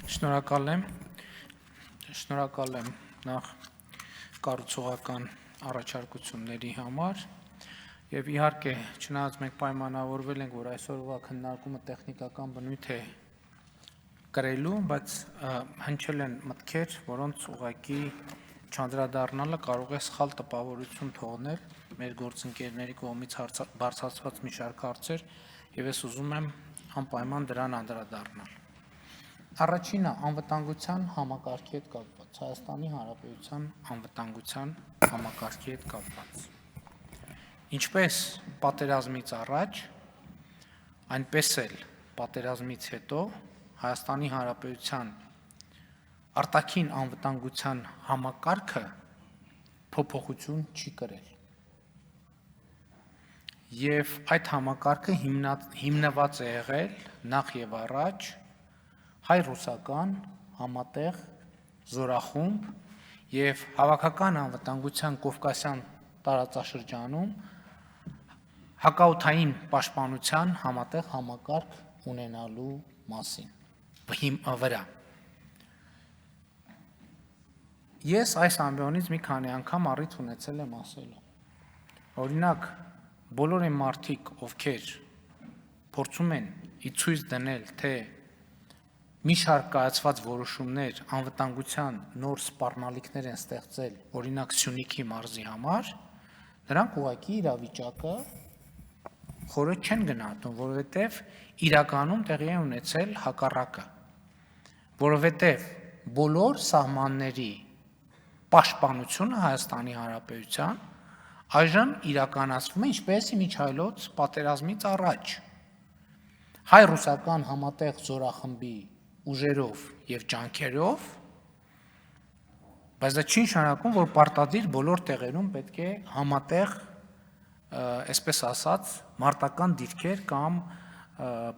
Շնորհակալ եմ նախ կառուցողական առաջարկությունների համար եւ իհարկե չնայած մենք պայմանավորվել ենք, որ այսօրվա քննարկումը տեխնիկական բնույթ է կրելու, բայց հնչել են մտքեր, որոնց ուղղակի չանդրադառնալը կարող է սխալ տպավորություն թողնել մեր գործընկերների կողմից բարձրացված մի շարք հարցեր եւ ես ուզում եմ անպայման դրան անդրադառնալ։ Առաջինը անվտանգության համակարգի հետ կապված, Հայաստանի Հանրապետության անվտանգության համակարգի հետ կապված։ Ինչպես պատերազմից առաջ, այնպես էլ պատերազմից հետո Հայաստանի Հանրապետության արտաքին անվտանգության համակարգը փոփոխություն չի կրել։ Եվ այդ համակարգը հիմնված է եղել նախ եւ առաջ հայ-ռուսական համատեղ զորախումբ եւ հավաքական անվտանգության Կովկասյան տարածաշրջանում հակաօդային պաշտպանության համատեղ համակարգ ունենալու մասին վրա։ Ես այս ամբիոնից մի քանի անգամ առիթ ունեցել եմ ասելու։ Օրինակ, բոլոր այն մարդիկ, ովքեր փորձում են ցույց դնել, թե մի շարք կայացված որոշումներ անվտանգության նոր սպառնալիքներ են ստեղծել, օրինակ Սյունիքի մարզի համար, նրանք ուղղակի իրավիճակը խորը չեն գնահատում, որովհետև իրականում տեղի է ունեցել հակառակը, որովհետև բոլոր սահմանների պաշտպանությունը Հայաստանի Հանրապետության այժմ իրականացվում է ինչպես իմիջայլոց պատերազմից առաջ հայ-ռուսական համատեղ զորախմբի ուժերով եւ ջանքերով, բայց դա չի նշանակում, որ պարտադիր բոլոր տեղերում պետք է համատեղ, այսպես ասած, մարտական դիրքեր կամ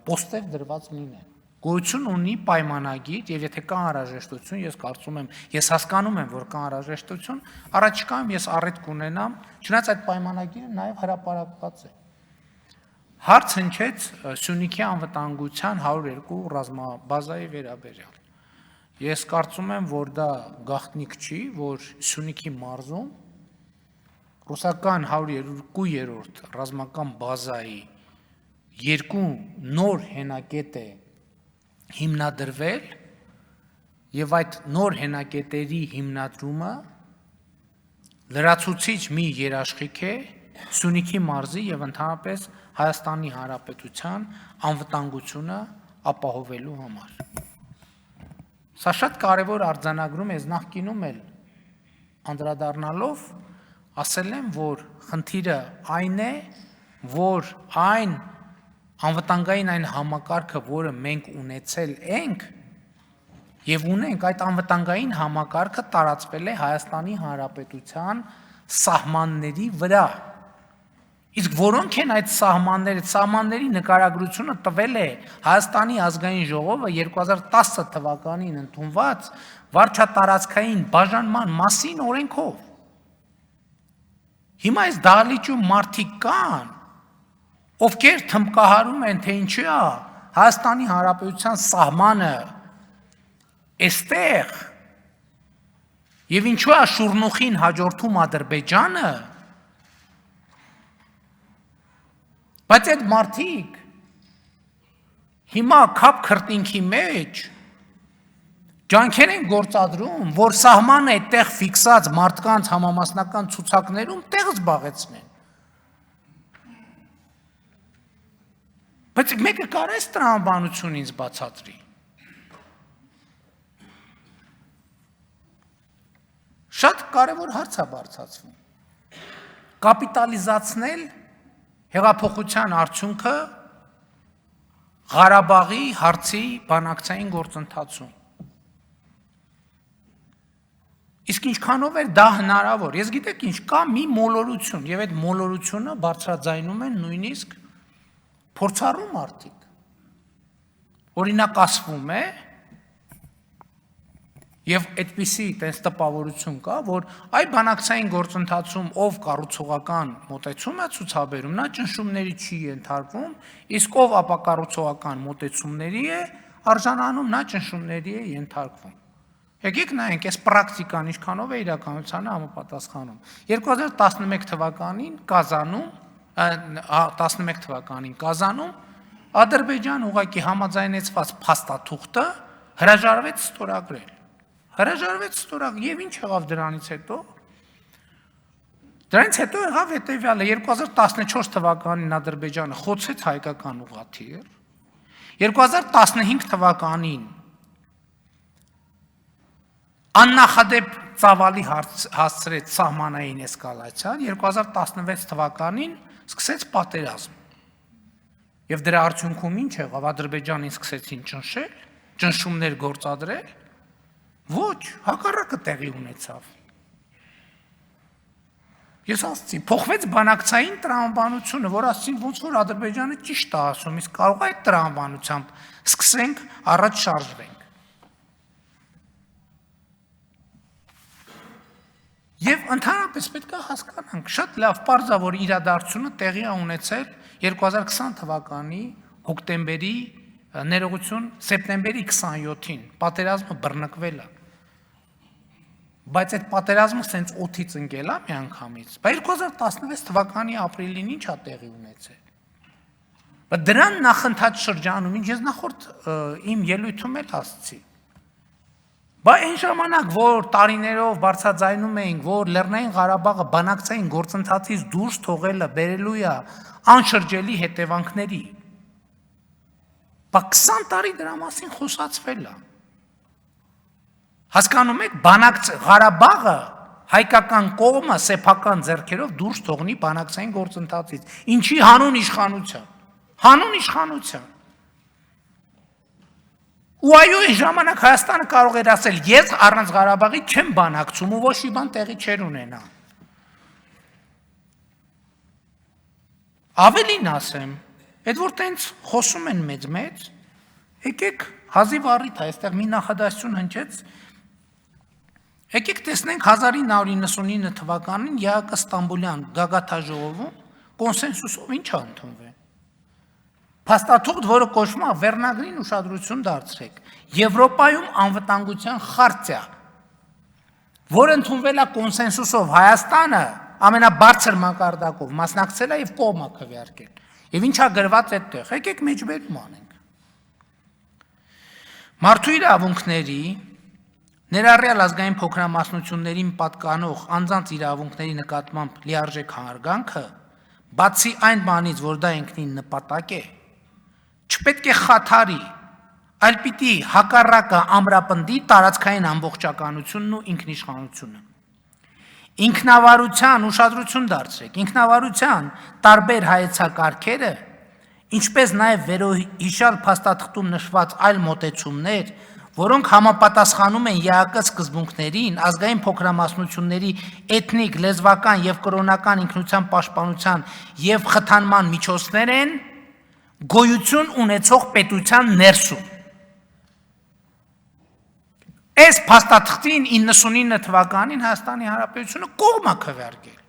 պոստեր դրված լինեն։ Գոյություն ունի պայմանագիր եւ եթե կա անհրաժեշտություն, ես կարծում եմ, ես հասկանում եմ, որ կա անհրաժեշտություն, առաջիկայում ես առիթ կունենամ, չնայած այդ պայմանագիրը նաեւ հրապարակված է։ Հարց հնչեց Սյունիքի անվտանգության 102 ռազմաբազայի վերաբերյալ։ Ես կարծում եմ, որ դա գաղտնիք չի, որ Սյունիքի մարզում ռուսական 102-րդ ռազմական բազայի երկու նոր հենակետ է հիմնադրվել եւ այդ նոր հենակետերի հիմնադրումը լրացուցիչ մի երաշխիք է Սյունիքի մարզի եւ ընդհանրապես Հայաստանի Հանրապետության անվտանգությունը ապահովելու համար։ Սա շատ կարևոր արձանագրում է, նախկինում էլ անդրադառնալով ասել եմ, որ խնդիրը այն է, որ այն անվտանգային այն համակարգը, որը մենք ունեցել ենք եւ ունենք, այդ անվտանգային համակարգը տարածվել է Հայաստանի Հանրապետության սահմանների վրա։ Իսկ որոնք են այդ սահմանների նկարագրությունը տվել է Հայաստանի ազգային ժողովը 2010 թվականին ընդունված վարչատարածքային բաժանման մասին օրենքով։ Հիմա այս դահլիճում մարդիկ կան, ովքեր թմբկահարում են, թե ինչի է Հայաստանի Հանրապետության սահմանը այստեղ եւ ինչու է Շուրնուխին հաջորդում Ադրբեջանը, բայց այդ մարդիկ հիմա քապ քրտինքի մեջ ջանքեր են գործադրում, որ սահմանը այդտեղ ֆիքսած մարդկանց համամասնական ցուցակներում տեղ զբաղեցնեն։ Բայց մեկը կարա այս տրամաբանություն ինձ բացատրի։ Շատ կարևոր հարց է բարձրացվում։ Կապիտալիզացնել հեղափոխության արդյունքը Ղարաբաղի հարցի բանակցային գործընթացում։ Իսկ ինչքանով է դա հնարավոր։ Ես գիտեք ինչ, կա մի մոլորություն, եւ այդ մոլորությունը բարձրաձայնում են նույնիսկ փորձառու մարդիկ։ Օրինակ ասվում է, եւ այդպիսի տես տպավորություն կա, որ այ բանակցային գործընթացում ով կառուցողական մոտեցում է ցուցաբերում, նա ճնշումների չի ենթարկվում, իսկ ով ապակառուցողական մոտեցումների է, արժանանում, նա ճնշումների է ենթարկվում։ Եկեք նայենք, այս պրակտիկան ինչքանով է իրականությանը համապատասխանում։ 2011 թվականին Կազանում Ադրբեջան ուղղակի համաձայնեցված փաստաթուղթը հրաժարվեց ստորագրել։ Եվ ինչ եղավ դրանից հետո։ Դրանից հետո եղավ հետևյալը, 2014 թվականին Ադրբեջանը խոցեց հայկական ուղղաթիռ, 2015 թվականին աննախադեպ ծավալի հասցրեց սահմանային էսկալացիան, 2016 թվականին սկսեց պատերազմ։ Եվ դրա արդյունքում ինչ եղավ, Ադրբեջանին սկսեցին ճնշել, ճնշումներ գործադրել, ոչ, հակառակը տեղի ունեցավ։ Ես ասացի, փոխվեց բանակցային տրամաբանությունը, որ ասացին ոնց որ Ադրբեջանը ճիշտ է ասում, իսկ կարող է այդ տրամաբանությամբ սկսենք առաջ շարժվենք։ Եվ ընդհանրապես պետք է հասկանանք, շատ լավ պարզ է, որ իրադարձությունը տեղի է ունեցել 2020 թվականի հոկտեմբերի ներողություն սեպտեմբերի 27-ին, պատերազմը բռնկվել է։ Բայց այդ պատերազմը սենց օդից ընկել է միանգամից։ Բայց 2016 թվականի ապրիլին ինչ է տեղի ունեցել։ Բայց դրան նախընթաց շրջանում, ինչ ես նախորդ իմ ելույթում էլ ասացի։ Բայց այն ժամանակ, որ տարիներով բարձրաձայնում էինք, որ Լեռնային Ղարաբաղը բանակցային գործընթացից դուրս թողելը բերելու է անշրջելի հետևանքների։ Բայց 20 տարի դրա մասին խոսացվել է։ Հասկանում եք, Ղարաբաղը հայկական կողմը սեփական ձեռքերով դուրս թողնի բանակցային գործընթացից։ Ինչի հանուն իշխանության։ Ու այո, այն ժամանակ Հայաստանը կարող էր ասել, ես առանց Ղարաբաղի չեմ բանակցում ու ոչ մի բան տեղի չէր ունենա։ Ավելին ասեմ, այդ որ տենց խոսում են մեծ, եկեք հազիվ առիթ է, այստեղ մի նախադասություն հնչեց, եկեք տեսնենք 1999 թվականին ԵԱԿ Ստամբուլյան գագաթաժողովում կոնսենսուսով ինչ է ընդունվել։ Փաստաթուղթ, որը կոչվում է վերնագրին ուշադրություն դարձրեք, Եվրոպայում անվտանգության խարտիա, որ ընդունվել է կոնսենսուսով Հայաստանը ամենաբարձր մակարդակով մասնակցել է եւ կողմ է քվեարկել։ Եվ ինչ է գրված այդտեղ, եկեք մեջբերում անենք։ Մարդու իրավունքների, ներառյալ ազգային փոքրամասնություններին պատկանող անձանց իրավունքների նկատմամբ լիարժեք հարգանքը, բացի այն բանից, որ դա ինքնին նպատակ է, չպետք է խաթարի, այլ պիտի հակառակը ամրապնդի տարածքային ամբողջականությունն ու ինքնիշխանությունը։ Ինքնավարության ուշադրություն դարձրեք, ինքնավարության տարբեր հայեցակարգերը, ինչպես նաև վերոհիշյալ փաստաթղթում նշված այլ մոտեցումներ, որոնք համապատասխանում են ԵԱԿ սկզբունքներին, ազգային փոքրամասնությունների էթնիկ, լեզվական եւ կրոնական ինքնության պաշտպանության եւ խթանման միջոցներ են գոյություն ունեցող պետության ներսում։ Այս փաստաթղթին 99 թվականին Հայաստանի Հանրապետությունը կողմ է քվեարկել։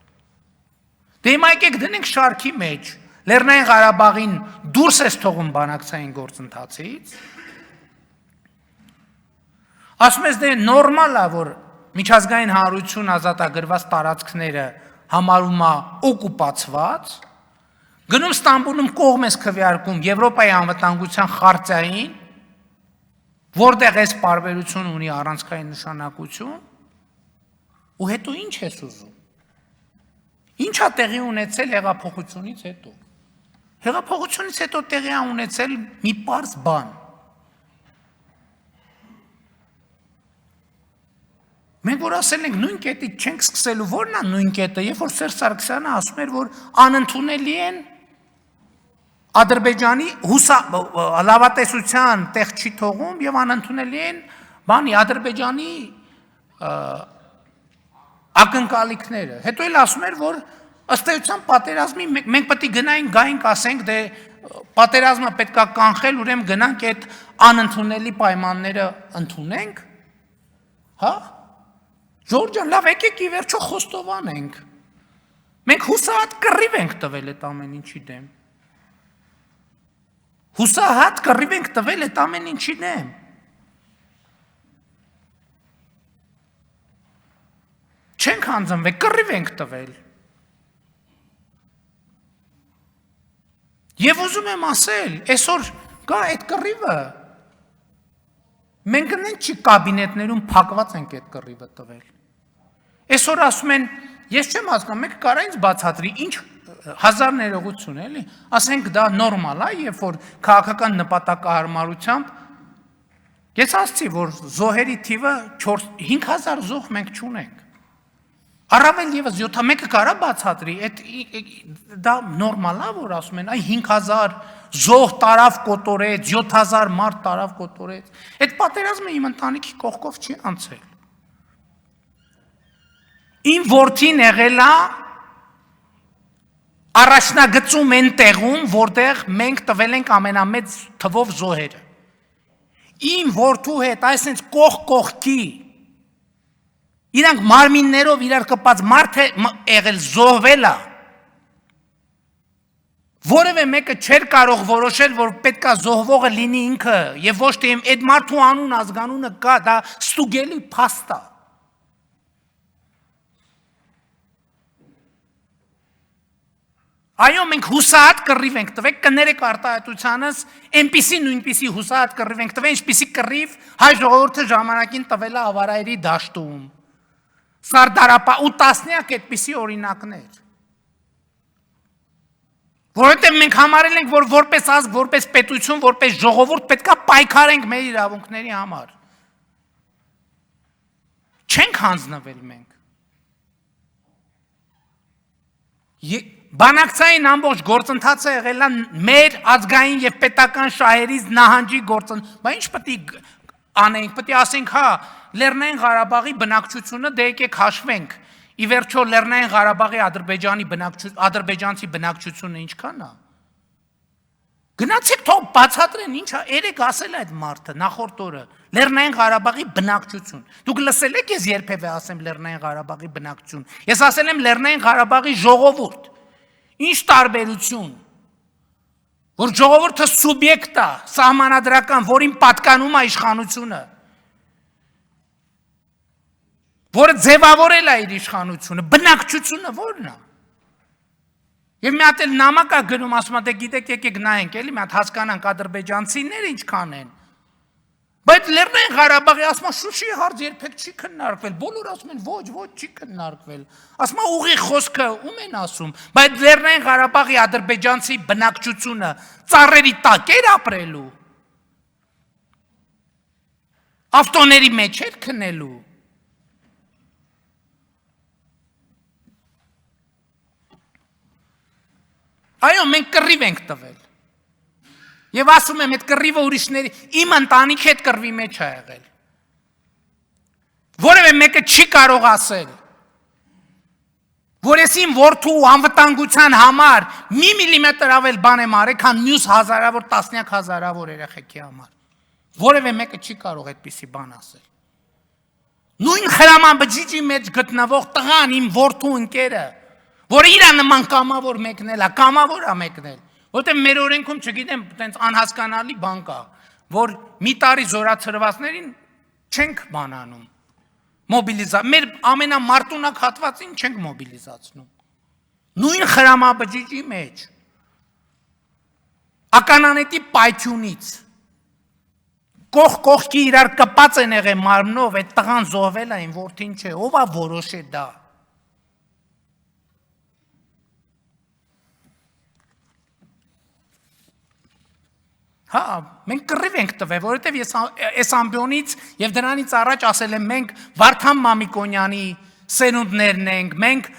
Դե հիմա եկեք դնենք շարքի մեջ, Լեռնային Ղարաբաղին դուրս է թողում բանակցային գործընթացից։ Ասում ես դե նորմալ է, որ միջազգային հանրություն ազատագրված տարածքները համարում է օկուպացված, գնում Ստամբուլում կողմ ես քվեարկում Եվրոպայի անվտանգության խարտիային, որտեղ այս պարբերությունը ունի առանցքային նշանակություն, ու հետո ինչ ես ուզում։ Ինչ է տեղի ունեցել հեղափոխությունից հետո։ Հեղափոխությունից հետո տեղի է ունեցել մի պարզ բան։ Մենք որ ասել ենք նույն կետից չենք սկսելու, ո՞րն է նույն կետը, երբ որ Սերժ Սարգսյանը ասում էր, որ անընդունելի են Ադրբեջանի լավատեսության տեղ չի թողում եւ անընդունելի են Ադրբեջանի ակնկալիքները։ Հետո էլ ասում էր, որ ըստ էության պատերազմի մենք պետք է գայինք ասենք, դե պատերազմը պետք է կանխել, ուրեմն գնանք այդ անընդունելի պայմանները ընդունենք։ Հա? Ժորժան, լավ, եկեք ի վերջո խոստովանենք։ Մենք հուսահատ կռիվ ենք տվել այդ ամեն ինչի դեմ։ Հուսահատ կռիվ ենք տվել այդ ամեն ինչին է։ Չենք հանձնվել, կռիվ ենք տվել։ Եվ ուզում եմ ասել, այսօր կա այդ կռիվը։ Մենք նենց չի կաբինետներում փակված ենք այդ կռիվը տվել։ Այսօր ասում են, ես չեմ հասկանում, մեկ կարա ինձ բացատրի, ինչ հազար ներողություն էլի, ասենք դա նորմալ է, երբ որ քաղաքական նպատակահարմարությամբ ես ասացի, որ զոհերի թիվը 5000 զոհ մենք չունենք։ Առավել եւս 7-1-ը կարա բացատրի, դա նորմալ է, որ ասում են, այ 5000 զոհ տարավ կոտորեց, 7000 մարդ տարավ կոտորեց։ Այդ պատերազմը իմ ընտանիքի կողքով չի անցել։ Իմ որդին եղել է առաջնագծում են տեղում, որտեղ մենք տվել ենք ամենամեծ թվով զոհերը։ Իմ որդու հետ այսինքն կողքի իրանք մարմիններով իրար կպած մարդ է եղել զոհվել է։ Որևէ մեկը չէր կարող որոշել, որ պետքա զոհվողը լինի ինքը, եւ ոչ թե այդ մարդու անուն ազգանունը կա, դա ստուգելի փաստ է։ Այո, մենք հուսահատ կռիվ ենք տվել, կներեք արտահայտությանս, այնպիսի նույնպիսի հուսահատ կռիվ ենք տվել, ինչպիսի կռիվ հայ ժողովուրդը ժամանակին տվել է ավարայրի դաշտում։ Սարդարապա ու տասնյակ այդպիսի օրինակներ։ Որովհետև մենք համարել ենք, որ որպես ազգ, որպես պետություն, որպես ժողովուրդ պետքա պայքարենք մեր իրավունքների համար։ Չենք հանձնվել մենք։ Բանակցային ամբողջ գործընթացը եղել է մեր ազգային եւ պետական շահերից նահանջի գործընթաց։ Բայց ինչ պետք է անենք, պետք է ասենք, հա, Լեռնային Ղարաբաղի բնակչությունը դե եկեք հաշվենք։ Ի վերջո Լեռնային Ղարաբաղի ադրբեջանցի բնակչությունը ինչքան է։ Գնացեք թող բացատրեն, ինչ է, երեք ասել այդ մարդը նախորդ օրը, Լեռնային Ղարաբաղի բնակչություն։ Դուք լսել եք ես երբևէ ասեմ Լեռնային Ղարաբաղի բնակչություն։ Ես ասել եմ Լեռնային Ղարաբաղի ժողովուրդ։ Ինչ տարբերություն։ Որ ժողովուրդը սուբյեկտ է, սահմանադրական, որին պատկանում է իշխանությունը։ Որը ձևավորել է իր իշխանությունը, բնակչությունը ո՞րն է։ Եվ մի հատ էլ նամակ է գնում, ասում է, դե գիտեք, եկեք նայենք, էլի մի հատ հասկանանք ադրբեջանցիները ինչքան են։ Բայց Լեռնային Ղարաբաղի ասում է, Շուշի հարց երբեք չի քննարկվել, բոլորը ասում են, ոչ, չի քննարկվել։ Ասում է, ուղիղ խոսքը ում են ասում, բայց Լեռնային Ղարաբաղի ադրբեջանցի բնակչությունը ծառերի տակ էր ապրելու։ Ավտոների մեջ էր քնելու։ Այո, մենք կռիվ ենք տվել։ Եվ ասում եմ, այդ կռիվը ուրիշների, իմ ընտանիքի հետ կռվի մեջ է եղել։ Որևէ մեկը չի կարող ասել, որ ես իմ որդու անվտանգության համար մի միլիմետր ավել բան եմ արել, քան մյուս հազարավոր, տասնյակ հազարավոր երեխեքի համար։ Որևէ մեկը չի կարող այդպիսի բան ասել։ Նույն խրամաբջիջի մեջ գտնվող տղան, իմ որդու ընկերը, որը իր նման կամավոր մեկնել է, կամավոր է մեկնել, որտեղ մեր օրենքում չգիտեմ, տենց անհասկանալի բան կա, որ մի տարի զորացրվածներին չենք բանանում, մեր ամենամարտունակ հատվածին չենք մոբիլիզացնում, նույն խրամաբջիջի մեջ, ականանետի պայթյունից, կողքի իրար կպած են եղել մարմնով, այդ տղան զոհվել է, այն որդին չէ, ով է որոշել դա։ Հա, մենք կռիվ ենք տվել, որովհետև ես այս ամբիոնից եւ դրանից առաջ ասել եմ, մենք Վարդան Մամիկոնյանի սերունդներն ենք, մենք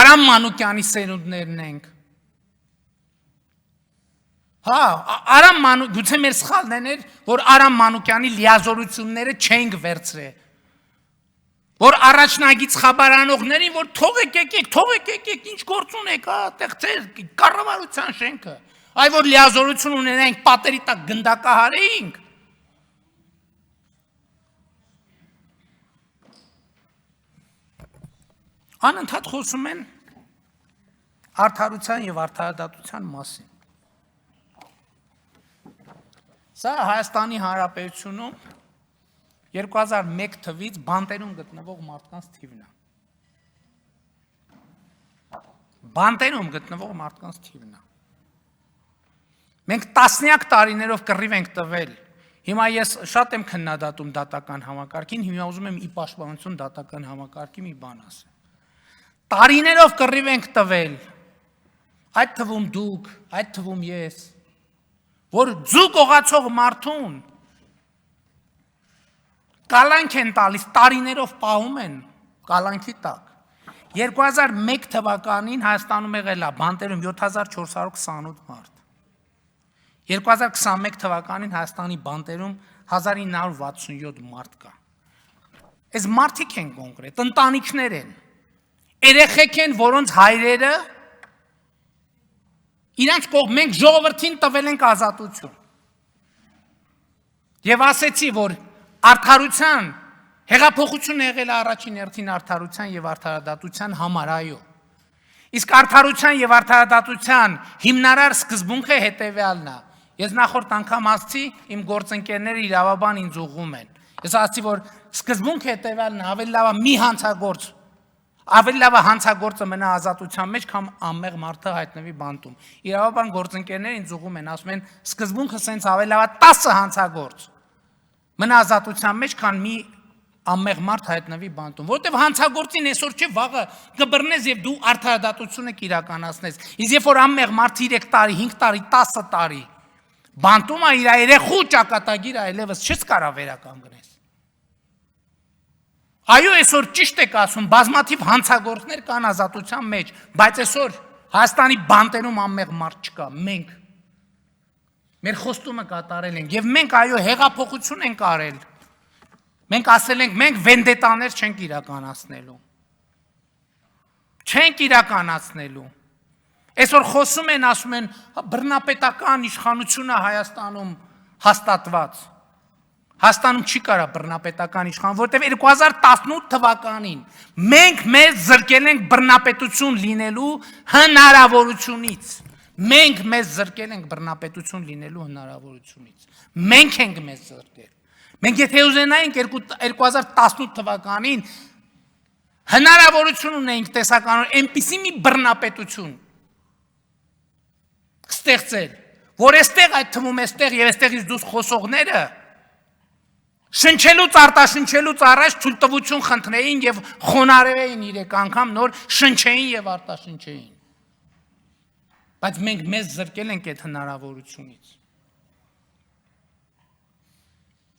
Արամ Մանուկյանի սերունդներն ենք։ Հա, գուցե մեր սխալն էր, որ Արամ Մանուկյանի լիազորությունները չենք վերցրել։ Որ առաջնագից խաբարանողներին, որ թողեք եկեք, ինչ գործ ունեք, այդտեղ ձեր կառավարության շենքը, այ որ լիազորություն ունենայինք, պատերի տակ գնդակահարեինք։ Անընդհատ խոսում են Արդարության եւ արդարադատության մասին։ Սա Հայաստանի Հանրապետությունում 2001 թվից բանտերում գտնվող մարդկանց թիվն է։ Բանտերում գտնվող մարդկանց թիվն է։ Մենք տասնյակ տարիներով կռիվ ենք տվել։ Հիմա ես շատ եմ քննադատում դատական համակարգին, հիմա ուզում եմ ի պաշտպանություն դատական համակարգի մի բան ասեմ։ Տարիներով կռիվ ենք տվել, այդ թվում դուք, այդ թվում ես, որ ձուկ օղացող մարդուն կալանք են տալիս, տարիներով պահում են կալանքի տակ։ 2001 թվականին Հայաստանում եղել է բանտերում 7428 մարդ։ 2021 թվականին Հայաստանի բանտերում 1967 մարդ կա։ Այս մարդիկ են կոնկրետ, ընտանիքներ են, երեխեք են, որոնց հայրերը իրանց կողմ մենք ժողովրդին տվել ենք ազատություն։ Եվ ասեցի, որ արդարության հեղափոխությունը եղել է առաջին հերթին արդարության եւ արդարադատության համար, այո։ Իսկ արդարության եւ արդարադատության հիմնարար սկզբունքը հետեւյալն է։ Ես նախորդ անգամ ասացի, իմ գործընկերները իրավաբան ինձ ուղղում են։ Ես ասացի, որ սկզբունքը հետեւյալն է, ավելի լավ է մի հանցագործ, ավելի լավ է հանցագործը մնա ազատության մեջ, քան անմեղ մարդը հայտնվի բանտում։ Իրավաբան գործընկերները ինձ ուղղում են, ասում են, սկզբունքը սենց ավելի լավ է 10 հանցագործ մնա ազատության մեջ, քան մի անմեղ մարդ հայտնվի բանտում, որտեվ հանցագործին այսօր չէ վաղը կբռնես եւ դու արդարադատությունը կիրականացնես։ Իսկ երբ որ անմեղ մարդ 3 տարի, 5 տարի, 10 տարի բանտում է իր երեխու ճակատագիրը այլևս չես կարա վերականգնես։ Այո, այսօր ճիշտ եք ասում, բազմաթիվ հանցագործներ կան ազատության մեջ, բայց այսօր Հայաստանի բանտերում անմեղ մարդ չկա, մենք մեր խոստումը կատարել ենք եւ մենք այո հեղափոխություն ենք արել։ Մենք ասել ենք, մենք վենդետաներ չենք իրականացնելու։ Չենք իրականացնելու։ Այսօր խոսում են, ասում են, բռնապետական իշխանությունը Հայաստանում հաստատված։ Հայաստանում չի կարա բռնապետական իշխան, որտեղ 2018 թվականին մենք մեզ զրկել ենք բռնապետություն լինելու հնարավորությունից։ Մենք մեզ զրկել ենք բռնապետություն լինելու հնարավորությունից։ Մենք ենք մեզ զրկել։ Մենք եթե ուզենայինք 2018 թվականին հնարավորություն ունեինք տեսականորեն այնպիսի մի բռնապետություն ստեղծել, որ այստեղ այդ թվում այստեղ եւ այստեղից դուրս խոսողները շնչելուց արտաշնչելուց առաջ ցույցտվություն խնդրեին եւ խոնարհեին 3 անգամ նոր շնչեին եւ արտաշնչեին։ Բայց մենք մեզ զրկել ենք այդ հնարավորությունից։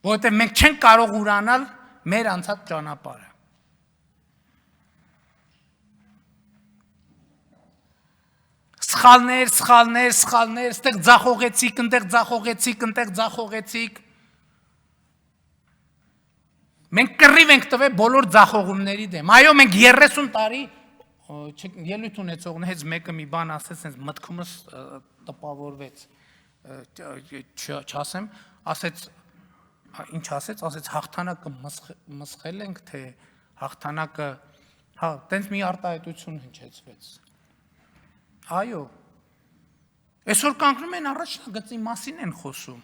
Որովհետև մենք չենք կարող ուրանալ մեր անցած ճանապարհը։ Սխալներ, ստեղ ձախողեցիք, ընդեղ ձախողեցիք, ընդեղ ձախողեցիք։ Մենք կռիվ ենք տվել բոլոր ձախողումների դեմ։ Այո, մենք 30 տարի ելույթ ունեցողն հետ մեկը մի բան ասեց, հենց մտքումս տպավորվեց, չասեմ, ասեց, ինչ ասեց հաղթանակը մսխել ենք, թե հաղթանակը, հա, տենց մի արտահայտություն հնչեցվեց։ Այո, այսօր կանգնում են առաջնագծի մասին են խոսում,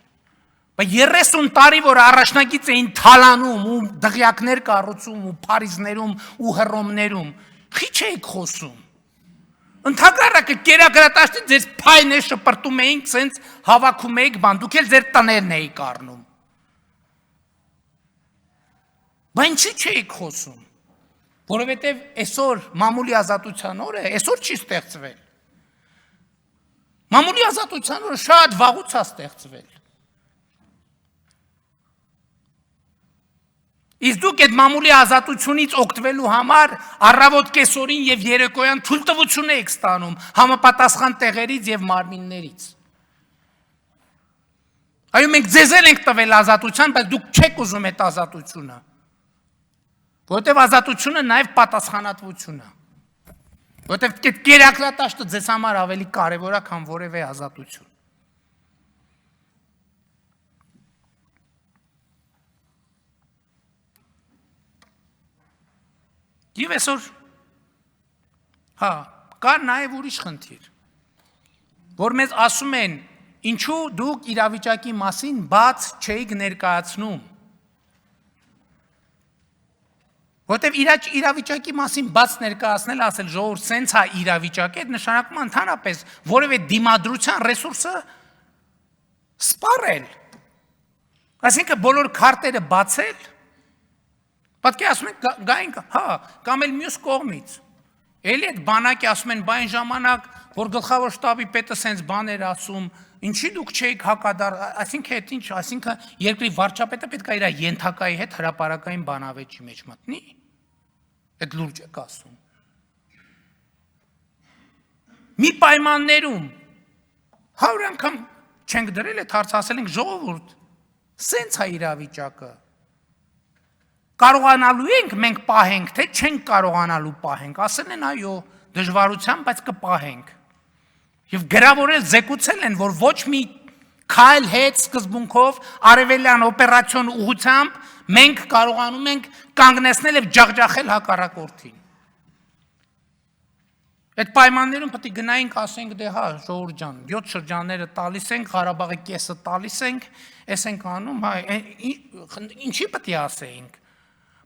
բայց 30 տարի, որ առաջնագիծ էին թալանում ու դղյակներ կառուցում ու Փարիզներում ու Հռոմներում, խիչ էիք խոսում։ Ընդհակառակը կերակրատաշտի ձեզ փայն է շպրտում էինք, սենց հավաքում էիք բան, դուք էլ ձեր տներն էիք առնում։ Բայց ինչի չէիք խոսում, որովհետև այսօր մամուլի ազատության օրը այսօր չի ստեղծվել։ Մամուլի ազատության օրը շատ վաղուց է ստեղծվել։ Իսկ դուք այդ մամուլի ազատությունից օգտվելու համար առավոտ կեսօրին եւ երեկոյան թույլտվություն եք ստանում համապատասխան տեղերից եւ մարմիններից։ Այո, մենք ձեզ ենք տվել ազատության, բայց դուք չեք ուզում այդ ազատությունը։ Որովհետև ազատությունը նաև պատասխանատվություն է։ Որովհետև այդ կերակրատաշտը ձեզ համար ավելի կարևոր է, քան որևէ ազատություն։ Եվ այսօր, հա, կա նաև ուրիշ խնդիր, որ մեզ ասում են, ինչու դուք իրավիճակի մասին բաց չէիք ներկայացնում։ Որտեւ իրավիճակի մասին բաց ներկայացնել, ասել ժողովուրդ սենց է իրավիճակը, այդ նշանակում է ընդհանրապես որևէ դիմադրության ռեսուրսը սպառել։ Այսինքն բոլոր քարտերը բացել, պատկերացնում եք գային, հա, կամ էլ մյուս կողմից։ Էլի այդ բանակի ասում են, բա այն ժամանակ, որ գլխավոր շտաբի պետը սենց բաներ ասում, ինչի դուք չէիք հակադարձ, այսինքն այդ ինչ, այսինքն երկրի վարչապետը պետք է իր ենթակայի հետ հրապարակային բանավեճի մեջ մտնի։ Այդ լուրջ եք ասում։ Մի պայմաններում 100 անգամ չենք դրել, այդ հարցը ասել ենք ժողովուրդ, սենց է իրավիճակը։ Կարողանալու ենք մենք պահենք, թե չենք կարողանալու պահենք, ասել են այո, դժվարությամբ, բայց կպահենք։ Եվ գրավորել զեկուցել են, որ ոչ մի քայլ հետ սկզբունքով արևելյան օպերացիոն ուղղությամբ մենք կարողանում ենք կանգնեցնել եւ ջախջախել հակառակորդին։ Այդ պայմաններում պետք է գնայինք, ասենք, դե հա, ժողովուրդ ջան, 7 շրջանները տալիս ենք, Ղարաբաղի կեսը տալիս ենք, էս ենք անում, հա, ինչի պետք է ասեինք։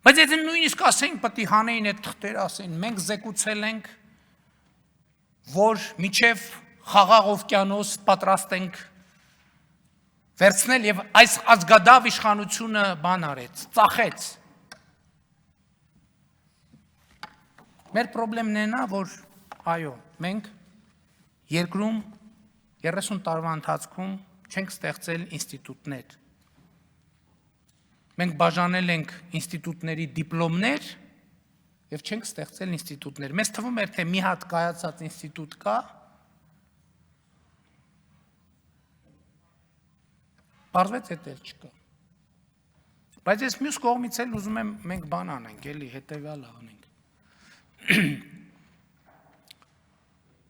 Բայց եթե նույնիսկ ասենք, պետք է հանեին այդ թղթերը, ասեն, մենք զեկուցել ենք, որ միջև Խաղաղ օվկիանոս պատրաստ ենք վերցնել եւ այս ազգադավ իշխանությունը բան արեց, ծախեց։ Մեր խնդրեմն է նա, որ այո, մենք երկրում 30 տարվա ընթացքում չենք ստեղծել ինստիտուտներ։ Մենք բաժանել ենք ինստիտուտների դիպլոմներ եւ չենք ստեղծել ինստիտուտներ։ Մեզ թվում էր, թե մի հատ կայացած ինստիտուտ կա, պարզվեց էդ էլ չկա։ Բայց ես մյուս կողմից էլ ուզում եմ մենք բան անենք, էլի հետևյալը անենք։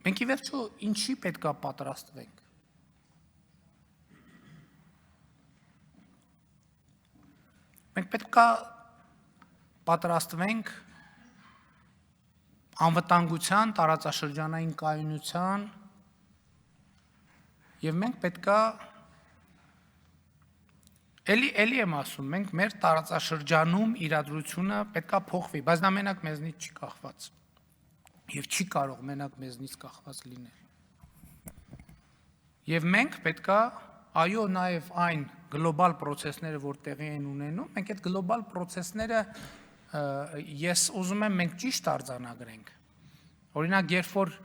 Մենք ի վերջո ինչի պետք է պատրաստվենք։ Մենք պետք է պատրաստվենք անվտանգության, տարածաշրջանային կայունության եւ մենք պետք է Էլի եմ ասում, մենք մեր տարածաշրջանում իրադրությունը պետք է փոխվի, բայց դա մենակ մեզնից չի կախված եւ չի կարող մենակ մեզնից կախված լինել։ Եվ մենք պետք է, այո, նաեւ այն գլոբալ process-ները, որ տեղի են ունենում, մենք այդ գլոբալ process-ները ես ուզում եմ մենք ճիշտ արձանագրենք։ Օրինակ, երբ որ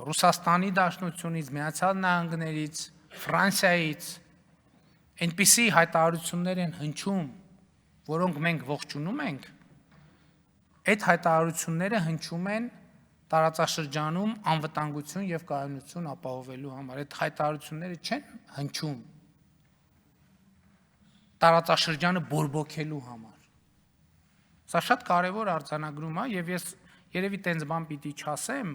Ռուսաստանի Դաշնությունից, Միացյալ Նահանգներից, Ֆրանսիայից այնպիսի հայտարարություններ են հնչում, որոնք մենք ողջունում ենք, այդ հայտարարությունները հնչում են տարածաշրջանում անվտանգություն եւ կայունություն ապահովելու համար։ Այդ հայտարարությունները չեն հնչում տարածաշրջանը բորբոքելու համար։ Սա շատ կարևոր արձանագրում է եւ ես երևի տենց բան պիտի չասեմ,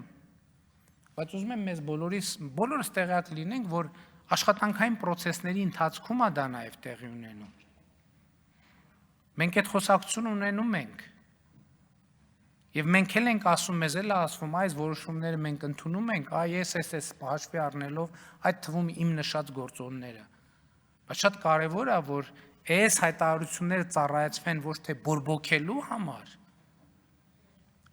բայց ուզում եմ մեզ բոլորս տեղյակ լինենք, որ աշխատանքային process-ների ընթացքում է դա նաև տեղի ունենում։ Մենք այդ խոսակցություն ունենում ենք։ Եվ մենք էլ ենք ասում, մեզ էլ ասվում, այս որոշումները մենք ընդունում ենք, այս հաշվի առնելով այդ թվում իմ նշած գործոնները։ Բայց շատ կարևոր է, որ այս հայտարարությունները ծառայեցվեն ոչ թե բորբոքելու համար,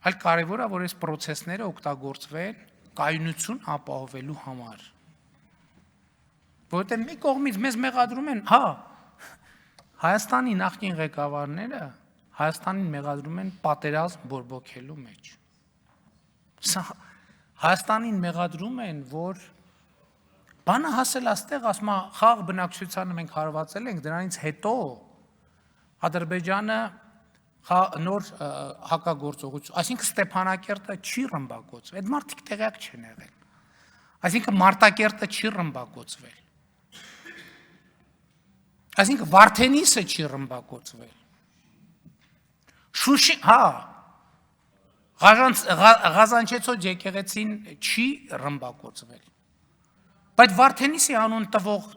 այլ կարևոր է, որ այս process-ները օգտագործվեն կայունություն ապահովելու համար։ Որտեղ մի կողմից մեզ մեղադրում են, հա, Հայաստանի նախկին ղեկավարները Հայաստանին մեղադրում են պատերազմ բորբոքելու մեջ։ Սա Հայաստանին մեղադրում են, որ բանը հասել աստեղ, ասում է, խաղ բնակչությանը մենք հարվածել ենք, դրանից հետո Ադրբեջանը նոր հակագործողություն, այսինքն Ստեփանակերտը չի ռմբակոծվել, այդ մարդիկ տեղյակ չեն եղել։ Այսինքն Մարտակերտը չի ռմբակոծվել։ Այսինքն Վարդենիսը չի ռմբակոծվել։ Շուշի, հա, Ղազանչեցոտ եկեղեցին չի ռմբակոծվել։ Բայց Վարդենիսի անուն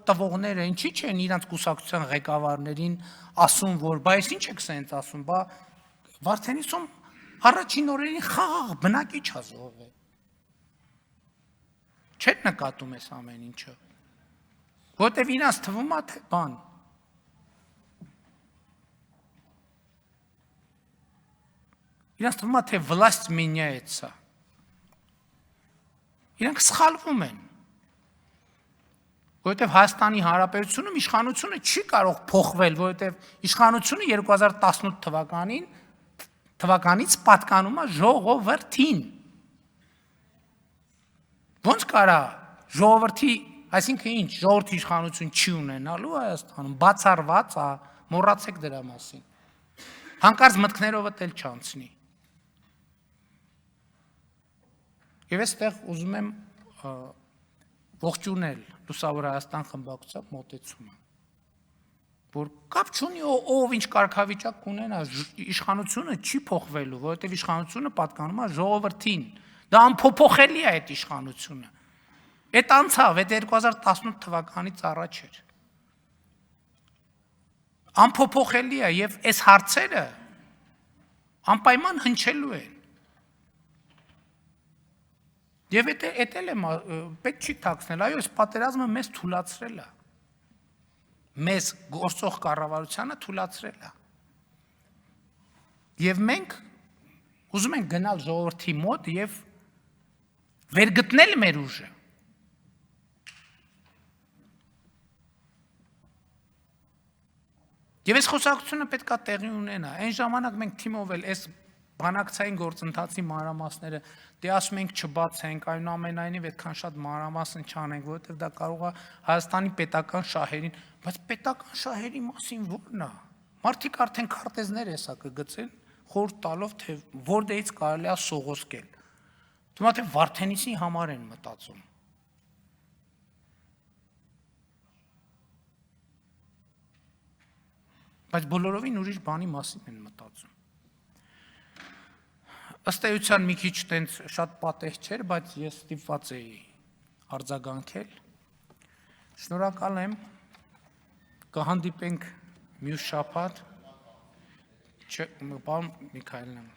տվողները ինչի չեն իրանց կուսակցության ղեկավարներին ասում, որ բա ես ինչ եք սենց ասում, բա Վարդենիսում առաջին օրերին խաղաղ բնակիչ է զոհվել։ Չէ՞ նկատում ես ամեն ինչը։ Որտեվ իրանց թվում է թե բան։ Իրանց թվում է թե власть меняется։ Իրանք սխալվում են։ Որովհետև Հայաստանի Հանրապետությունում իշխանությունը չի կարող փոխվել, որովհետև իշխանությունը 2018 թվականից պատկանում է ժողովրդին։ Ոնց կարա ժողովրդի, այսինքն ինչ, ժողովրդի իշխանություն չի ունենալու Հայաստանում, բացառված է, մոռացեք դրա մասին։ Հանկարծ մտքներովդ էլ չանցնի։ Եվ այստեղ ուզում եմ ողջունել Լուսավոր Հայաստան խմբակցության մոտեցումը, որ կապ չունի ով ինչ կարգավիճակ ունենա, իշխանությունը չի փոխվելու, որովհետև իշխանությունը պատկանում է ժողովրդին, դա անփոփոխելի է այդ իշխանությունը, այդ անցավ, այդ 2018 թվականից առաջ էր, անփոփոխելի է և այս հարցերը անպայման հնչելու են, Եվ էդ էլ եմ, պետք չի թաքցնել, այո, այս պատերազմը մեզ թուլացրել է, մեզ գործող կառավարությանը թուլացրել է, և մենք ուզում ենք գնալ ժողովրդի մոտ և վերգտնել մեր ուժը, և այս խոսակցությունը պետք է տեղի ունենա, այն ժամանակ մենք թիմով էլ այս բանակցային գործընթացի մանրամասները, դե ասում ենք չբացենք, այնուամենայնիվ այդքան շատ մանրամասն չանենք, որովհետև դա կարող է Հայաստանի պետական շահերին, բայց պետական շահերի մասին ո՞րն է։ Մարդիկ արդեն քարտեզներ հեսա կգցեն, խորհուրդ տալով, թե որտեղից կարելի է սողոսկել։ Թվում է թե Վարդենիսի համար են մտածում։ Բայց բոլորովին ուրիշ բանի մասին են մտածում։ Ըստ էության մի քիչ տենց շատ պատեհ չէր, բայց ես ստիպված էի արձագանքել։ Շնորհակալ եմ, կհանդիպենք մյուս շաբաթ, պարոն Միքայելյան։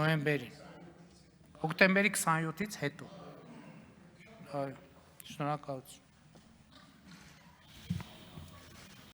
Նոյեմբերին, հոկտեմբերի 27-ից հետո։ Շնորհակալություն։